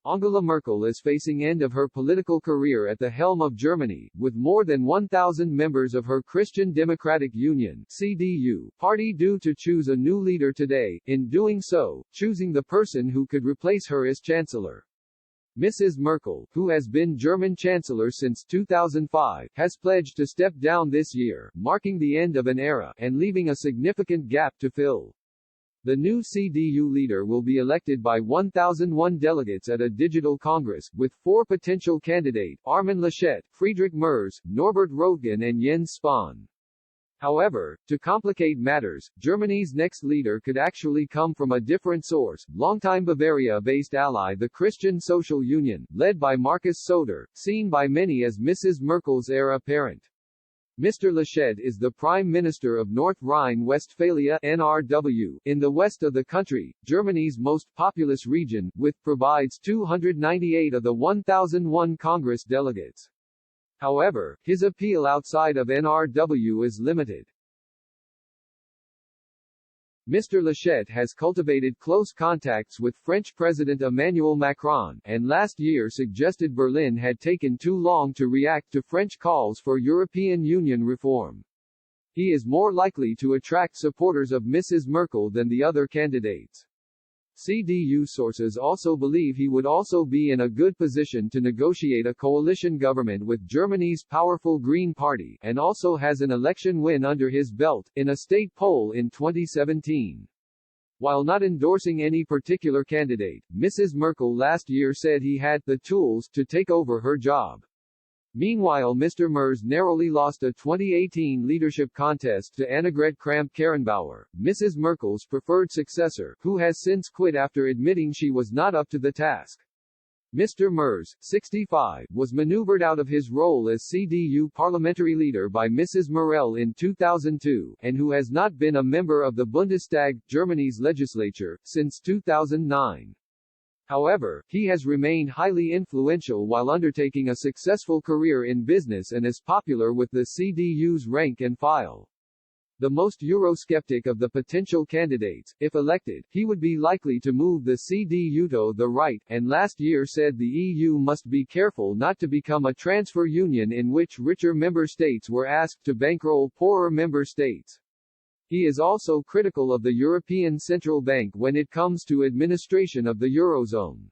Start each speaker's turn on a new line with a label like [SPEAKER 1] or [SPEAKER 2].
[SPEAKER 1] Angela Merkel is facing end of her political career at the helm of Germany, with more than 1,000 members of her Christian Democratic Union (CDU) party due to choose a new leader today, in doing so, choosing the person who could replace her as Chancellor. Mrs. Merkel, who has been German Chancellor since 2005, has pledged to step down this year, marking the end of an era, and leaving a significant gap to fill. The new CDU leader will be elected by 1,001 delegates at a digital congress, with 4 potential candidates: Armin Laschet, Friedrich Merz, Norbert Röttgen and Jens Spahn. However, to complicate matters, Germany's next leader could actually come from a different source: longtime Bavaria-based ally the Christian Social Union, led by Markus Söder, seen by many as Mrs. Merkel's heir apparent. Mr. Laschet is the Prime Minister of North Rhine-Westphalia (NRW), in the west of the country, Germany's most populous region, provides 298 of the 1,001 Congress delegates. However, his appeal outside of NRW is limited. Mr. Laschet has cultivated close contacts with French President Emmanuel Macron, and last year suggested Berlin had taken too long to react to French calls for European Union reform. He is more likely to attract supporters of Mrs. Merkel than the other candidates. CDU sources also believe he would also be in a good position to negotiate a coalition government with Germany's powerful Green Party, and also has an election win under his belt, in a state poll in 2017. While not endorsing any particular candidate, Mrs. Merkel last year said he had the tools to take over her job. Meanwhile, Mr. Merz narrowly lost a 2018 leadership contest to Annegret Kramp-Karrenbauer, Mrs. Merkel's preferred successor, who has since quit after admitting she was not up to the task. Mr. Merz, 65, was maneuvered out of his role as CDU parliamentary leader by Mrs. Merkel in 2002, and who has not been a member of the Bundestag, Germany's legislature, since 2009. However, he has remained highly influential while undertaking a successful career in business and is popular with the CDU's rank and file. The most Eurosceptic of the potential candidates, if elected, he would be likely to move the CDU to the right, and last year said the EU must be careful not to become a transfer union in which richer member states were asked to bankroll poorer member states. He is also critical of the European Central Bank when it comes to administration of the Eurozone.